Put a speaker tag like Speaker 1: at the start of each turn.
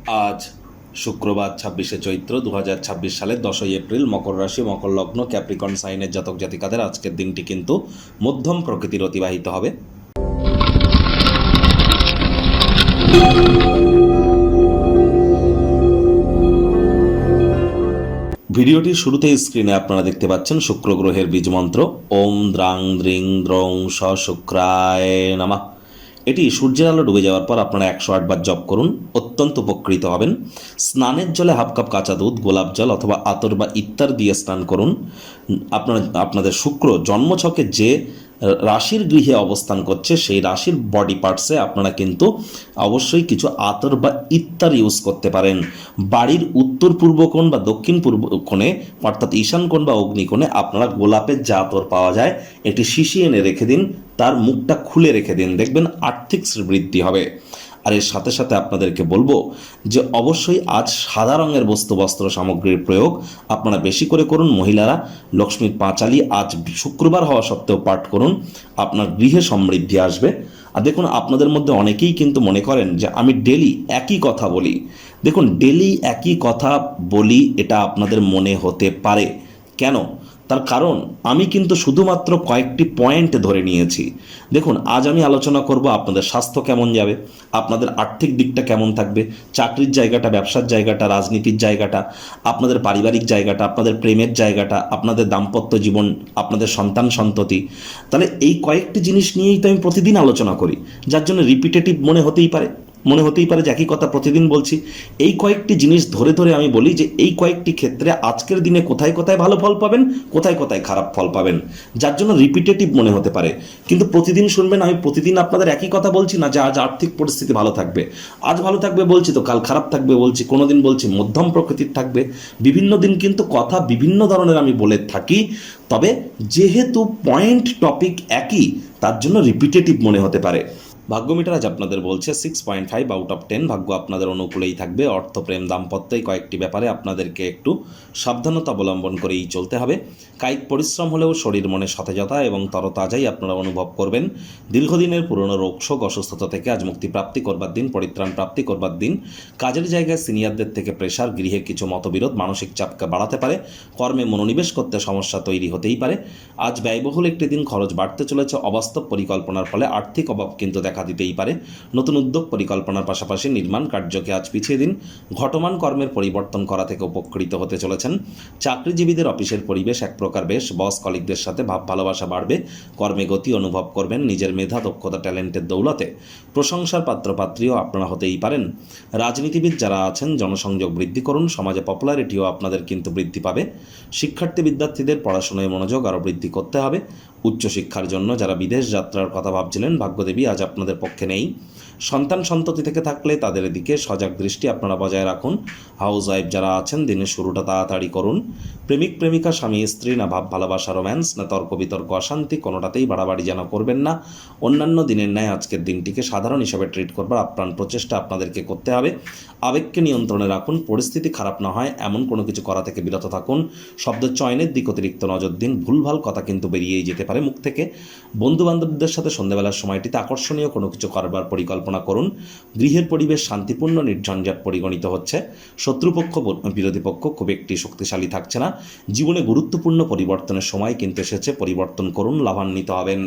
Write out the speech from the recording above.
Speaker 1: আজ শুক্রবার ২৬শে চৈত্র ২০২৬ সালের ১০ই এপ্রিল। মকর রাশি, মকর লগ্ন, ক্যাপ্রিকর্ন সাইনের জাতক জাতিকাদের আজকের দিনটি কিন্তু মধ্যম প্রকৃতির অতিবাহিত হবে। ভিডিওটির শুরুতেই স্ক্রিনে আপনারা দেখতে পাচ্ছেন শুক্র গ্রহের বীজ মন্ত্র ওম দ্রাং দ্রিং দ্রং স শুক্রায় নমঃ। এটি সূর্যের আলো ডুবে যাওয়ার পর আপনারা ১০৮ বার জপ করুন, অত্যন্ত উপকৃত হবেন। স্নানের জলে হাফ কাপ কাঁচা দুধ, গোলাপ জল অথবা আতর বা ইত্যাদি দিয়ে স্নান করুন। আপনাদের শুক্র জন্মছকে যে রাশির গৃহে অবস্থান করছে সেই রাশির বডি পার্টসে আপনারা কিন্তু অবশ্যই কিছু আতর বা ইত্যাদি ইউজ করতে পারেন। বাড়ির উত্তর পূর্ব কোণ বা দক্ষিণ পূর্ব কোণে অর্থাৎ ঈশান কোণ বা অগ্নিকোণে আপনারা গোলাপের যে আতর পাওয়া যায় এটি শিশি এনে রেখে দিন, তার মুখটা খুলে রেখে দিন, দেখবেন আর্থিক বৃদ্ধি হবে। আর এর সাথে সাথে আপনাদেরকে বলবো যে অবশ্যই আজ সাদা রঙের বস্ত্র সামগ্রীর প্রয়োগ আপনারা বেশি করে করুন। মহিলারা লক্ষ্মীর পাঁচালী আজ শুক্রবার হওয়া সত্ত্বেও পাঠ করুন, আপনার গৃহে সমৃদ্ধি আসবে। আর দেখুন, আপনাদের মধ্যে অনেকেই কিন্তু মনে করেন যে আমি ডেলি একই কথা বলি। দেখুন, ডেলি একই কথা বলি এটা আপনাদের মনে হতে পারে। কেন? তার কারণ আমি কিন্তু শুধুমাত্র কয়েকটি পয়েন্ট ধরে নিয়েছি। দেখুন, আজ আমি আলোচনা করব আপনাদের স্বাস্থ্য কেমন যাবে, আপনাদের আর্থিক দিকটা কেমন থাকবে, চাকরির জায়গাটা, ব্যবসার জায়গাটা, রাজনীতির জায়গাটা, আপনাদের পারিবারিক জায়গাটা, আপনাদের প্রেমের জায়গাটা, আপনাদের দাম্পত্য জীবন, আপনাদের সন্তান সন্ততি। তাহলে এই কয়েকটি জিনিস নিয়েই তো আমি প্রতিদিন আলোচনা করি, যার জন্য রিপিটেটিভ মনে হতেই পারে যে একই কথা প্রতিদিন বলছি। এই কয়েকটি জিনিস ধরে ধরে আমি বলি যে এই কয়েকটি ক্ষেত্রে আজকের দিনে কোথায় কোথায় ভালো ফল পাবেন, কোথায় কোথায় খারাপ ফল পাবেন, যার জন্য রিপিটেটিভ মনে হতে পারে। কিন্তু প্রতিদিন শুনবেন আমি প্রতিদিন আপনাদের একই কথা বলছি না যে আজ আর্থিক পরিস্থিতি ভালো থাকবে। আজ ভালো থাকবে বলছি তো কাল খারাপ থাকবে বলছি, কোনো দিন বলছি মধ্যম প্রকৃতির থাকবে। বিভিন্ন দিন কিন্তু কথা বিভিন্ন ধরনের আমি বলে থাকি, তবে যেহেতু পয়েন্ট টপিক একই তার জন্য রিপিটেটিভ মনে হতে পারে। ভাগ্য মিটার আজ আপনাদের বলছে 6.5 আউট অফ 10। ভাগ্য আপনাদের অনুকূলেই থাকবে। অর্থ, প্রেম, দাম্পত্য এই কয়েকটি ব্যাপারে আপনাদেরকে একটু সাবধানতা অবলম্বন করেই চলতে হবে। কায়িক পরিশ্রম হলেও শরীর মনে সতেজতা এবং তরতাজাই আপনারা অনুভব করবেন। দীর্ঘদিনের পুরনো রোগশোক অসুস্থতা থেকে আজ মুক্তিপ্রাপ্তি করবার দিন, পরিত্রাণ প্রাপ্তি করবার দিন। কাজের জায়গায় সিনিয়রদের থেকে প্রেশার, গৃহে কিছু মতবিরোধ মানসিক চাপকে বাড়াতে পারে। কর্মে মনোনিবেশ করতে সমস্যা তৈরি হতেই পারে। আজ ব্যয়বহুল একটি দিন, খরচ বাড়তে চলেছে। অবাস্তব পরিকল্পনার ফলে আর্থিক অভাব কিন্তু দেখা দিতেই পারে। নতুন উদ্যোগ পরিকল্পনার পাশাপাশি নির্মাণ কার্যকে আজ পিছিয়ে দিন। ঘটমান কর্মের পরিবর্তন করা থেকে উপকৃত হতে চলেছেন। চাকরিজীবীদের অফিসের পরিবেশ এক প্রকার বেশ। বস কলিগদের সাথে ভাব ভালোবাসা বাড়বে। কর্মে গতি অনুভব করবেন। নিজের মেধা, দক্ষতা, ট্যালেন্টের দৌলতে প্রশংসার পাত্রপাত্রীও আপনারা হতেই পারেন। রাজনীতিবিদ যারা আছেন জনসংযোগ বৃদ্ধি করুন। সমাজে পপুলারিটিও আপনাদের কিন্তু বৃদ্ধি পাবে। শিক্ষার্থী বিদ্যার্থীদের পড়াশোনায় মনোযোগ আরও বৃদ্ধি করতে হবে। উচ্চশিক্ষার জন্য যারা বিদেশ যাত্রার কথা ভাবছিলেন ভাগ্যদেবী আজ আপনাদের পক্ষে নেই। সন্তান সন্ততি থেকে থাকলে তাদের দিকে সজাগ দৃষ্টি আপনারা বজায় রাখুন। হাউস ওয়াইফ যারা আছেন দিনের শুরুটা তাড়াতাড়ি করুন। প্রেমিক প্রেমিকা, স্বামী স্ত্রী, না ভাব ভালোবাসা, রোম্যান্স, না তর্ক বিতর্ক, অশান্তি, কোনোটাতেই বাড়াবাড়ি যেন করবেন না। অন্যান্য দিনের ন্যায় আজকের দিনটিকে সাধারণ হিসাবে ট্রিট করবার আপ্রাণ প্রচেষ্টা আপনাদেরকে করতে হবে। আবেগকে নিয়ন্ত্রণে রাখুন। পরিস্থিতি খারাপ না হয় এমন কোনো কিছু করা থেকে বিরত থাকুন। শব্দ চয়নের দিক অতিরিক্ত নজর দিন। ভুলভাল কথা কিন্তু বেরিয়েই যেতে পারে মুখ থেকে। বন্ধু বান্ধবদের সাথে সন্ধ্যাবেলার সময়টিতে আকর্ষণীয় কোনো কিছু করবার পরিকল্পনা করুন। গৃহের পরিবেশ শান্তিপূর্ণ, নির্ঝঞ্ঝাট পরিগণিত হচ্ছে। শত্রুপক্ষ, বিরোধী পক্ষ খুব একটি শক্তিশালী থাকছে না। জীবনে গুরুত্বপূর্ণ পরিবর্তনের সময় কিন্তু এসেছে। পরিবর্তন করুন, লাভান্বিত হবেন।